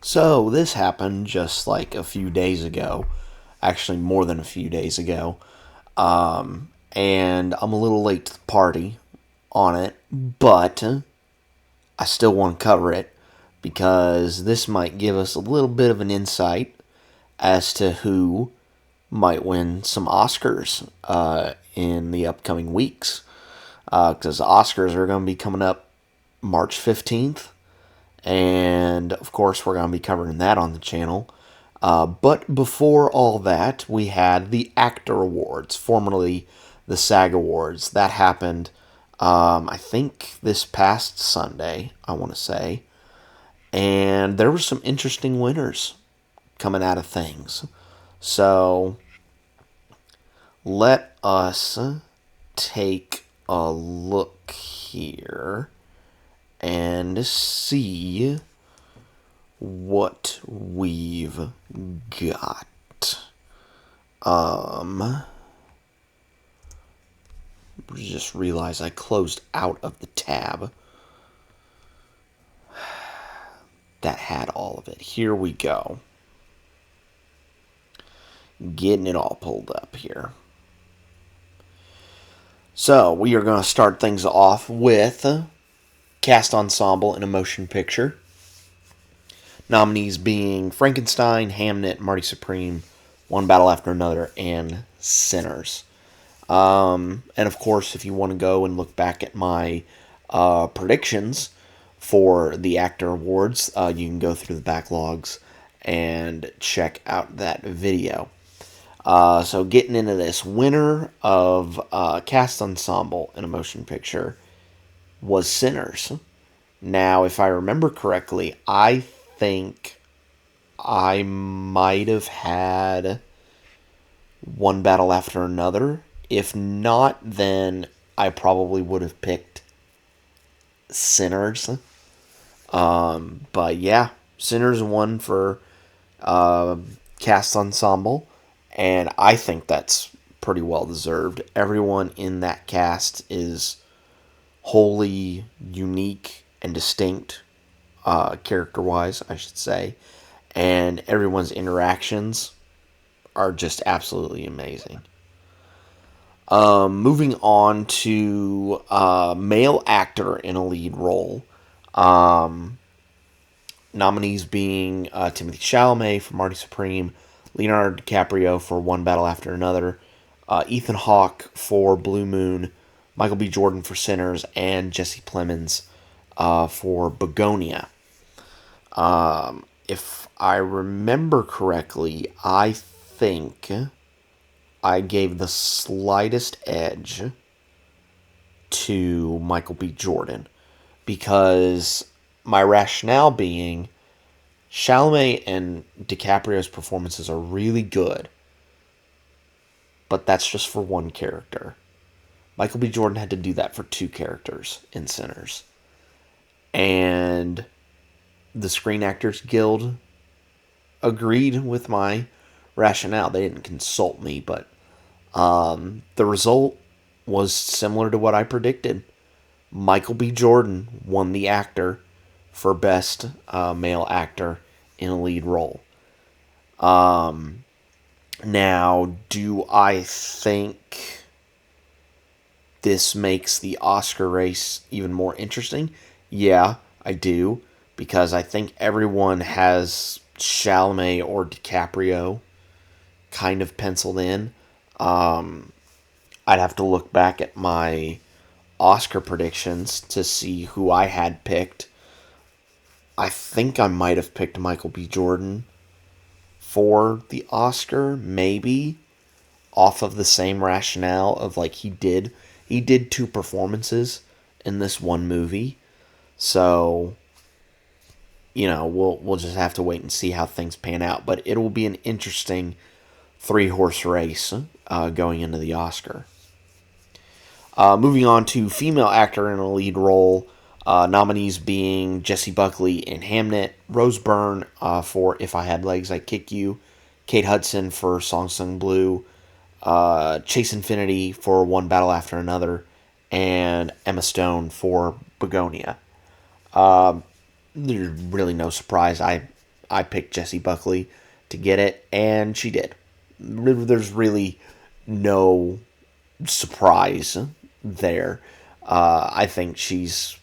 So this happened just like a few days ago, actually more than a few days ago, and I'm a little late to the party on it, but I still want to cover it because this might give us a little bit of an insight as to who might win some Oscars in the upcoming weeks. Because the Oscars are going to be coming up March 15th, and of course, we're going to be covering that on the channel. But before all that, we had the Actor Awards, formerly the SAG Awards. That happened, I think, this past Sunday, I want to say. And there were some interesting winners coming out of things. So let us take a look here and see what we've got. Just realized I closed out of the tab that had all of it. Here we go. Getting it all pulled up here. So, we are going to start things off with Cast Ensemble in a Motion Picture. Nominees being Frankenstein, Hamnet, Marty Supreme, One Battle After Another, and Sinners. And of course, if you want to go and look back at my predictions for the Actor Awards, you can go through the backlogs and check out that video. So getting into this, winner of Cast Ensemble in a Motion Picture was Sinners. Now, if I remember correctly, I think I might have had One Battle After Another. If not, then I probably would have picked Sinners. But yeah, Sinners won for Cast Ensemble, and I think that's pretty well deserved. Everyone in that cast is wholly unique and distinct, character-wise, I should say, and everyone's interactions are just absolutely amazing. Moving on to male actor in a lead role. Nominees being Timothée Chalamet for Marty Supreme, Leonardo DiCaprio for One Battle After Another, Ethan Hawke for Blue Moon, Michael B. Jordan for Sinners, and Jesse Plemons for Bugonia. If I remember correctly, I think I gave the slightest edge to Michael B. Jordan because my rationale being Chalamet and DiCaprio's performances are really good, but that's just for one character. Michael B. Jordan had to do that for two characters in Sinners. And the Screen Actors Guild agreed with my rationale. They didn't consult me, but the result was similar to what I predicted. Michael B. Jordan won the actor for Best Male Actor in a Lead Role. Now, do I think this makes the Oscar race even more interesting? Yeah, I do, because I think everyone has Chalamet or DiCaprio kind of penciled in. I'd have to look back at my Oscar predictions to see who I had picked. I think I might have picked Michael B. Jordan for the Oscar, maybe, off of the same rationale of like he did two performances in this one movie. So, we'll just have to wait and see how things pan out. But it will be an interesting three-horse race going into the Oscar. Moving on to female actor in a lead role, nominees being Jessie Buckley in Hamnet, Rose Byrne for If I Had Legs I'd Kick You, Kate Hudson for Song Sung Blue, Chase Infinity for One Battle After Another, and Emma Stone for Bugonia. There's really no surprise. I I picked Jessie Buckley to get it, and she did. There's really no surprise there. I think she's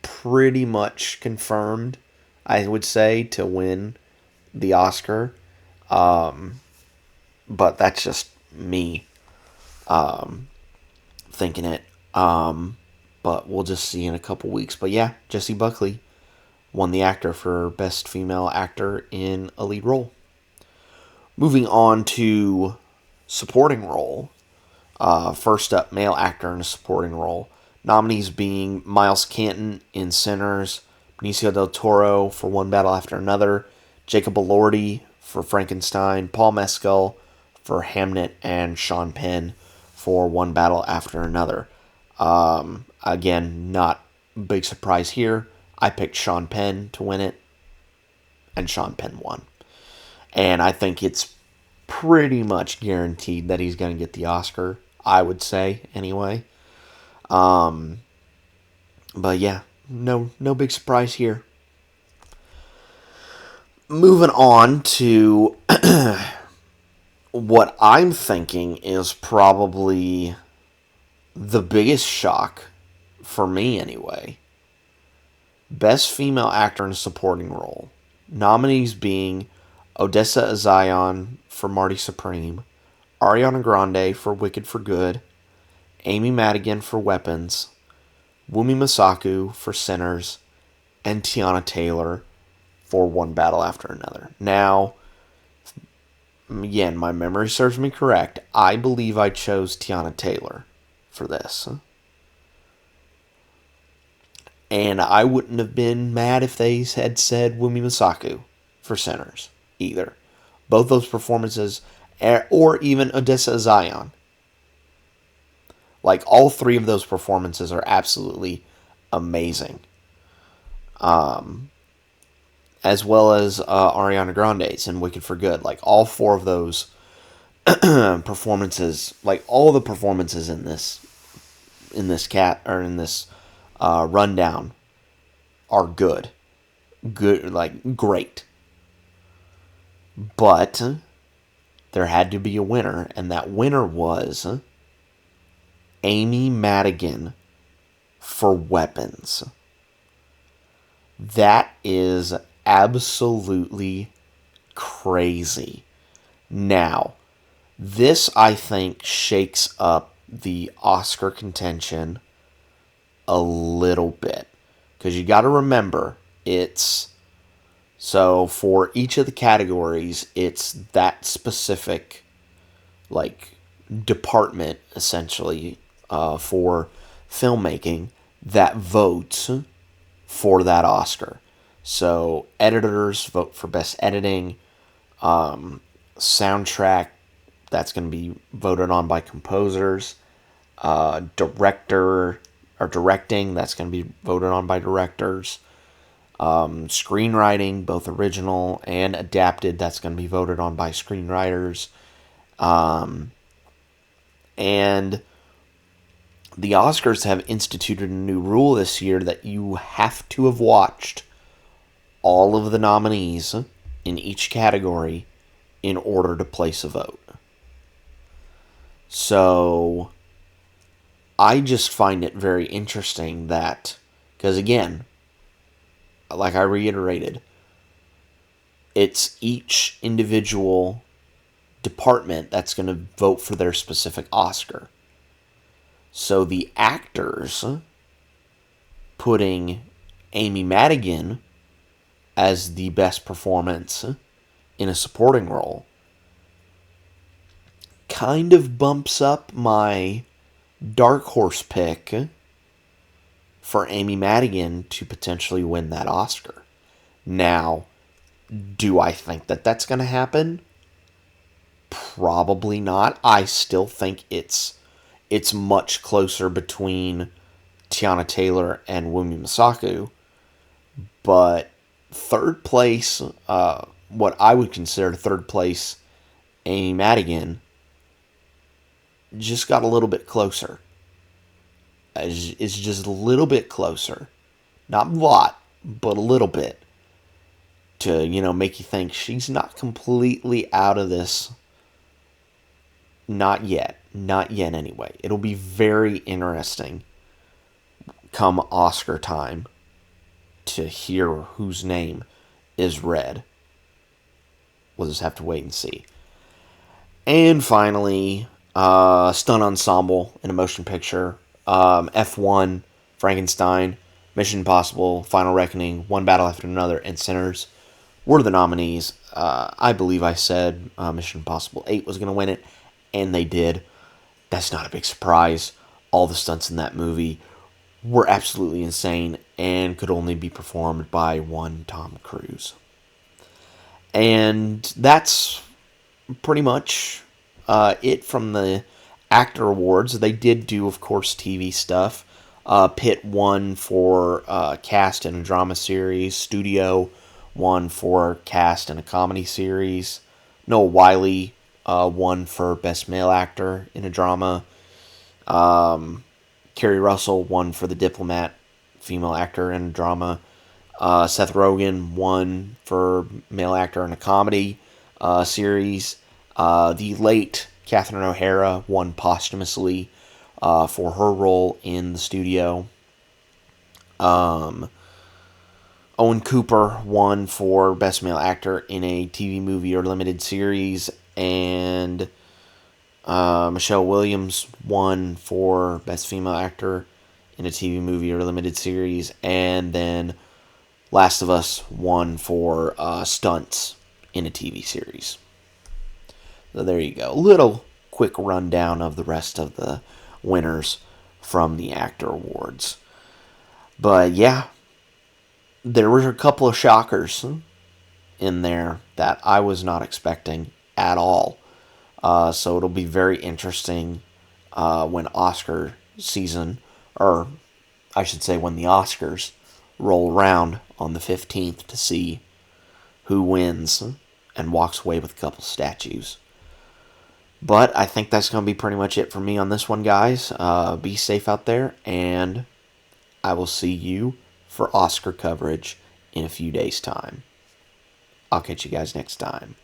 pretty much confirmed, I would say, to win the Oscar. But that's just me thinking it. But we'll just see in a couple weeks. But yeah, Jessie Buckley won the actor for Best Female Actor in a Lead Role. Moving on to supporting role. First up, male actor in a supporting role. Nominees being Miles Canton in Sinners, Benicio del Toro for One Battle After Another, Jacob Elordi for Frankenstein, Paul Mescal for Hamnet, and Sean Penn for One Battle After Another. Again, not big surprise here. I picked Sean Penn to win it, and Sean Penn won. And I think it's pretty much guaranteed that he's going to get the Oscar, I would say, anyway. But yeah, no big surprise here. Moving on to what I'm thinking is probably the biggest shock, for me anyway. Best Female Actor in a Supporting Role. Nominees being Odessa Azion for Marty Supreme, Ariana Grande for Wicked for Good, Amy Madigan for Weapons, Wumi Masaku for Sinners, and Tiana Taylor for One Battle After Another. Now, again, my memory serves me correct. I believe I chose Tiana Taylor for this. And I wouldn't have been mad if they had said Wumi Masaku for Sinners either. Both those performances, or even Odessa Zion. Like, all three of those performances are absolutely amazing. As well as Ariana Grande's in Wicked for Good. Like, all four of those performances, like, all the performances in this rundown are good. Good, like, great. But there had to be a winner, and that winner was Amy Madigan for Weapons. That is absolutely crazy. Now, this, I think, shakes up the Oscar contention a little bit. Because you got to remember, so for each of the categories, it's that specific, like, department, essentially, for filmmaking that votes for that Oscar. So editors vote for best editing, soundtrack, that's going to be voted on by composers, directing, that's going to be voted on by directors, screenwriting, both original and adapted, that's going to be voted on by screenwriters, and the Oscars have instituted a new rule this year that you have to have watched all of the nominees in each category in order to place a vote. So I just find it very interesting that, because again, like I reiterated, it's each individual department that's going to vote for their specific Oscar. So the actors putting Amy Madigan as the best performance in a supporting role kind of bumps up my dark horse pick for Amy Madigan to potentially win that Oscar. Now, do I think that that's going to happen? Probably not. I still think it's much closer between Tiana Taylor and Wumi Masaku. But third place, what I would consider third place, Amy Madigan, just got a little bit closer. It's just a little bit closer. Not a lot, but a little bit. to, make you think she's not completely out of this. Not yet. Not yet, anyway. It'll be very interesting come Oscar time to hear whose name is read. We'll just have to wait and see. And finally, stunt ensemble in a motion picture. F1, Frankenstein, Mission Impossible, Final Reckoning, One Battle After Another, and Sinners were the nominees. I believe I said Mission Impossible 8 was going to win it, and they did. That's not a big surprise. All the stunts in that movie were absolutely insane and could only be performed by one Tom Cruise. And that's pretty much it from the actor awards. They did do, of course, TV stuff. Pitt won for cast in a drama series. Studio won for cast in a comedy series. Noah Wiley won for best male actor in a drama. Kerry Russell won for The Diplomat, female actor in a drama. Seth Rogen won for male actor in a comedy series. The late Catherine O'Hara won posthumously for her role in The Studio. Owen Cooper won for Best Male Actor in a TV movie or limited series. And Michelle Williams won for Best Female Actor in a TV movie or limited series. And then Last of Us won for stunts in a TV series. So there you go. A little quick rundown of the rest of the winners from the actor awards. But yeah, there were a couple of shockers in there that I was not expecting at all. So it'll be very interesting when Oscar season, or I should say when the Oscars roll around on the 15th to see who wins and walks away with a couple statues. But I think that's going to be pretty much it for me on this one, guys. Be safe out there, and I will see you for Oscar coverage in a few days' time. I'll catch you guys next time.